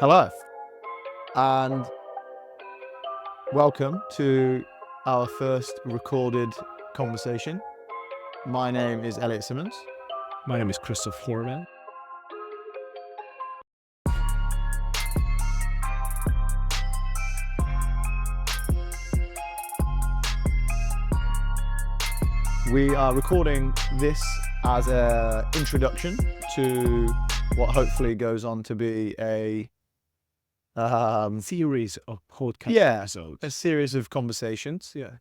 Hello, and welcome to our first recorded conversation. My name is Elliot Simmons. My name is Christoph Horvath. We are recording this as an introduction to what hopefully goes on to be a Series of podcast a episodes. series of conversations. Yeah.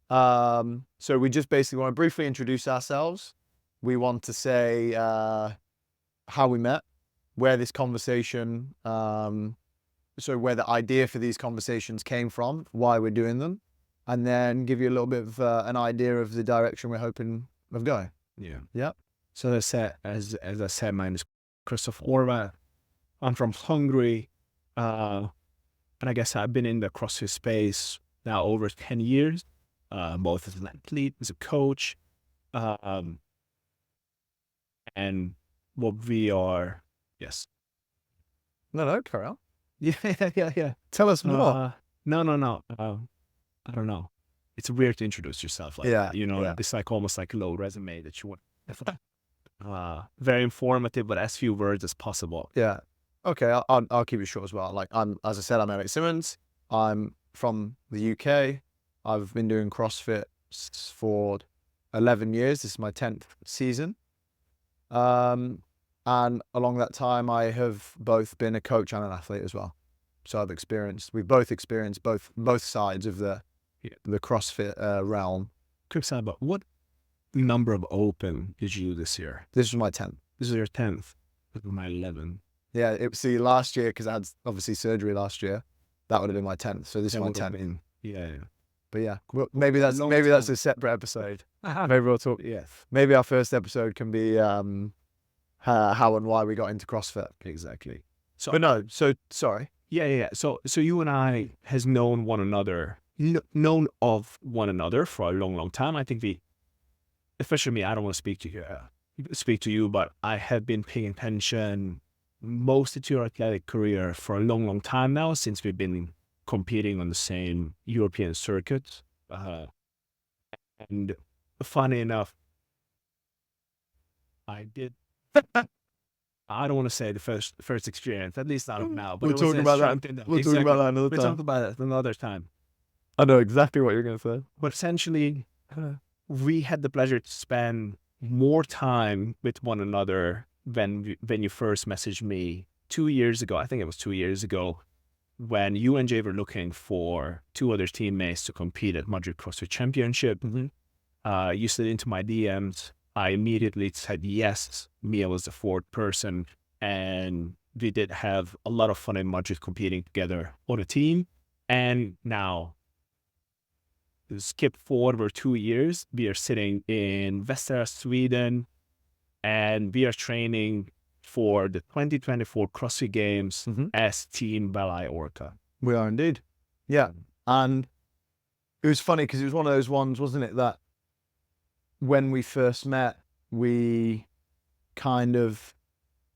So we just basically want to briefly introduce ourselves. We want to say how we met, where this conversation, where the idea for these conversations came from, why we're doing them, and then give you a little bit of an idea of the direction we're hoping of going. Yeah. Yep. So as I said, my name is Christoph Horvath. I'm from Hungary, and I guess I've been in the CrossFit space now over 10 years, both as an athlete, as a coach, and what we are. Yes. No, carry on. Yeah. Tell us more. No. I don't know. It's weird to introduce yourself like Yeah, that, you know. yeah. It's like almost like a little resume that you want. Very informative, but as few words as possible. Yeah. Okay, I'll keep it short as well. As I said, I'm Elliot Simmons. I'm from the UK. I've been doing CrossFit for 11 years. This is my 10th season. And along that time, I have both been a coach and an athlete as well. So we've both experienced both sides of the CrossFit realm. Quick side, but what number of open did you do this year? This was my 10th. This is your 10th. This was my 11th. Yeah, last year, because I had obviously surgery last year, that would have been my 10th. So this is my 10th. Yeah. But yeah, well, maybe that's a separate episode. Maybe we'll talk. Yes. Maybe our first episode can be how and why we got into CrossFit. Exactly. So sorry. Yeah. So you and I has known one another, known of one another for a long time. I think especially me, I don't want to speak to you, but I have been paying attention mostly to your athletic career for a long time now, since we've been competing on the same European circuit. And funny enough, I did. I don't want to say the first experience, at least not now. But We'll talk about that. We'll talk about that another We'll time. talk about it another time. I know exactly what you're going to say. But essentially, we had the pleasure to spend more time with one another when you first messaged me 2 years ago. I think it was 2 years ago, when you and Jay were looking for 2 other teammates to compete at Madrid CrossFit Championship. Mm-hmm. You slid into my DMs. I immediately said yes. Mia was the 4th person, and we did have a lot of fun in Madrid competing together on a team. And now, skip forward 2 years, we are sitting in Västerås, Sweden, and we are training for the 2024 CrossFit Games as Team Balai Orca. We are indeed. Yeah. And it was funny because it was one of those ones, wasn't it, that when we first met, we kind of,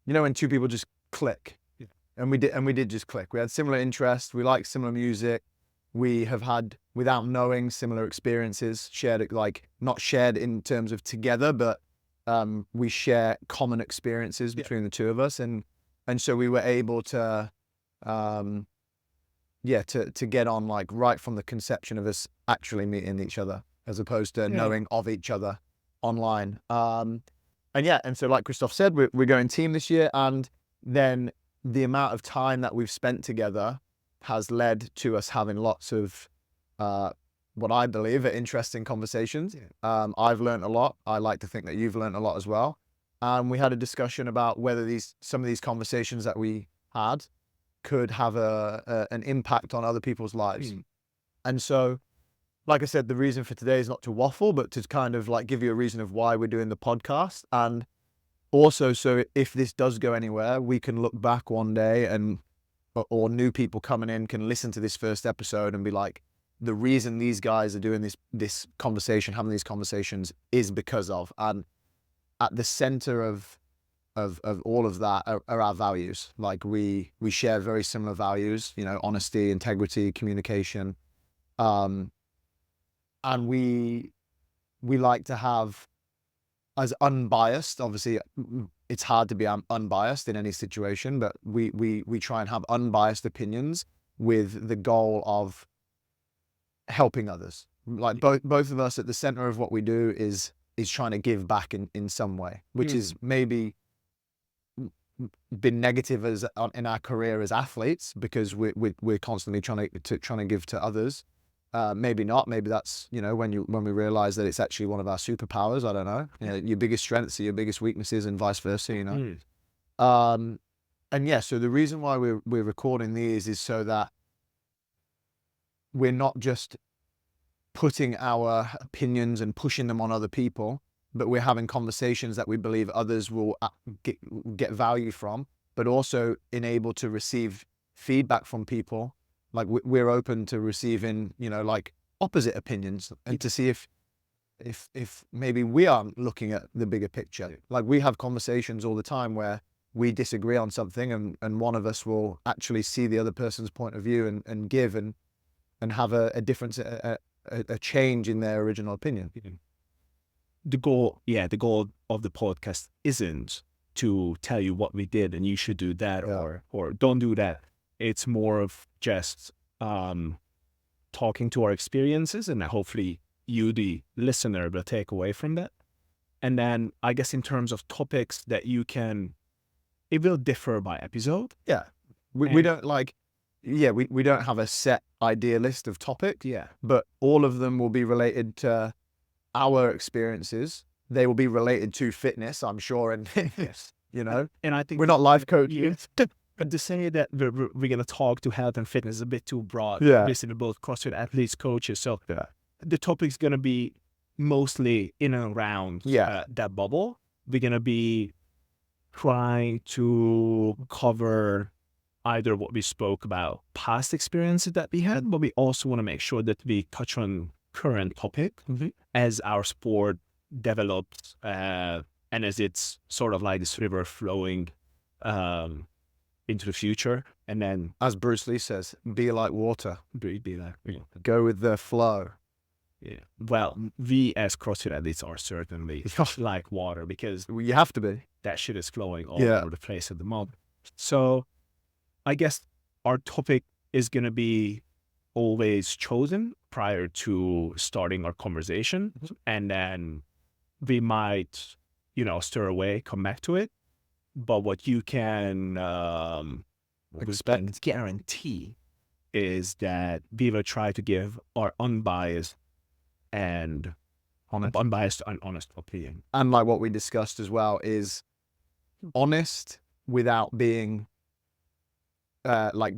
when two people just click. Yeah. And we did just click. We had similar interests. We liked similar music. We have had, without knowing, similar experiences, not shared in terms of together, but we share common experiences between the two of us. And so we were able to, to get on right from the conception of us actually meeting each other, as opposed to knowing of each other online. And so like Christoph said, we're going team this year, and then the amount of time that we've spent together has led to us having lots of what I believe are interesting conversations. I've learned a lot. I like to think that you've learned a lot as well. And we had a discussion about whether some of these conversations that we had could have an impact on other people's lives. And so, like I said, the reason for today is not to waffle, but to kind of give you a reason of why we're doing the podcast. And also, so if this does go anywhere, we can look back one day or new people coming in can listen to this first episode and be like, the reason these guys are doing this conversation, having these conversations, is because of. And at the center of of all of that are our values. Like we share very similar values, you know, honesty, integrity, communication. And we like to have as unbiased, obviously it's hard to be unbiased in any situation, but we try and have unbiased opinions with the goal of helping others. Like both of us at the center of what we do is trying to give back in some way, which is maybe been negative as in our career as athletes, because we're constantly trying to give to others. Maybe not. Maybe that's, you know, when we realize that it's actually one of our superpowers. I don't know. You know, your biggest strengths are your biggest weaknesses, and vice versa. You know. And yeah. So the reason why we're recording these is so that we're not just putting our opinions and pushing them on other people, but we're having conversations that we believe others will get value from, but also enable to receive feedback from people. Like we're open to receiving, you know, like opposite opinions, and to see if maybe we aren't looking at the bigger picture. Like we have conversations all the time where we disagree on something, and one of us will actually see the other person's point of view and give and have a difference, a change in their original opinion. The goal of the podcast isn't to tell you what we did and you should do that, or don't do that. It's more of just talking to our experiences, and hopefully you, the listener, will take away from that. And then I guess in terms of topics that it will differ by episode. Yeah. We don't like, we don't have a set idea list of topics. Yeah. But all of them will be related to our experiences. They will be related to fitness, I'm sure. And Yes. You know, and I think we're not life coaches. But to say that we're going to talk to health and fitness is a bit too broad. Yeah. Listen to both CrossFit athletes, coaches. So the topic's going to be mostly in and around that bubble. We're going to be trying to cover either what we spoke about, past experiences that we had, but we also want to make sure that we touch on current topic as our sport develops, and as it's sort of like this river flowing into the future. And then, as Bruce Lee says, be like water. Be like, go with the flow. Yeah. Well, we as CrossFit athletes are certainly like water, because you have to be. That shit is flowing all over the place at the moment. So I guess our topic is going to be always chosen prior to starting our conversation. And then we might, stir away, come back to it. But what you can guarantee is that we will try to give our unbiased and honest opinion. And like what we discussed as well is honest without being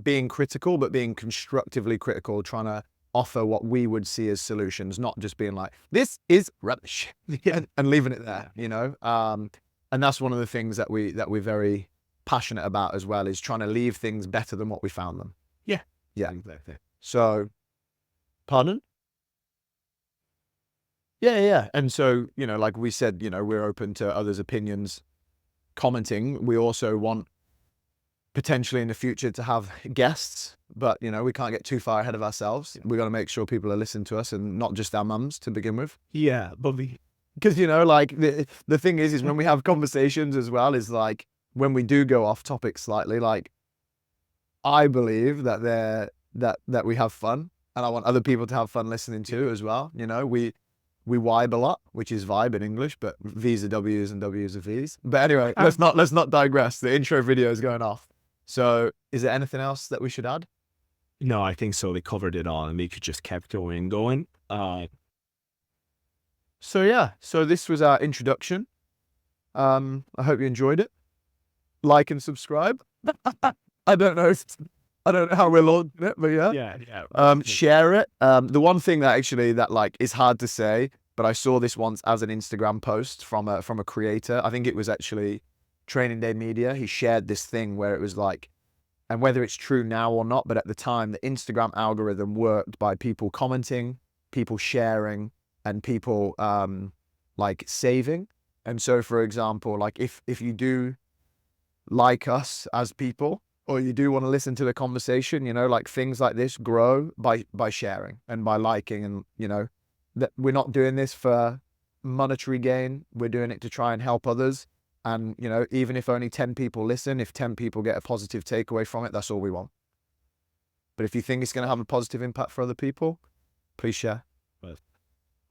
being critical, but being constructively critical, trying to offer what we would see as solutions, not just being like, this is rubbish and leaving it there, and that's one of the things that we're very passionate about as well, is trying to leave things better than what we found them. Yeah. Exactly. So, pardon? Yeah. And so, like we said, we're open to others' opinions, commenting. We also want potentially in the future to have guests, but we can't get too far ahead of ourselves. We got to make sure people are listening to us, and not just our mums to begin with. Yeah, but because the thing is when we have conversations as well, is like when we do go off topic slightly, like I believe that that we have fun, and I want other people to have fun listening too as well. We vibe a lot, which is vibe in English, but V's are W's and W's are V's. But anyway, let's not digress. The intro video is going off. So is there anything else that we should add? No, I think so. We covered it all, and we could just keep going. So this was our introduction. I hope you enjoyed it. Like and subscribe. I don't know how we're launching it, but yeah. Share it. The one thing that is hard to say, but I saw this once as an Instagram post from a creator. I think it was actually Training Day Media. He shared this thing where it was like, and whether it's true now or not, but at the time, the Instagram algorithm worked by people commenting, people sharing, and people saving. And so, for example, like if you do like us as people, or you do want to listen to the conversation, you know, like things like this grow by sharing and by liking, and you know that we're not doing this for monetary gain. We're doing it to try and help others. And you know, even if only 10 people listen, if 10 people get a positive takeaway from it, that's all we want. But if you think it's going to have a positive impact for other people, please share.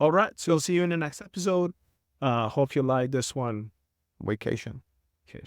All right. So see you in the next episode. Hope you like this one. Vacation. Okay.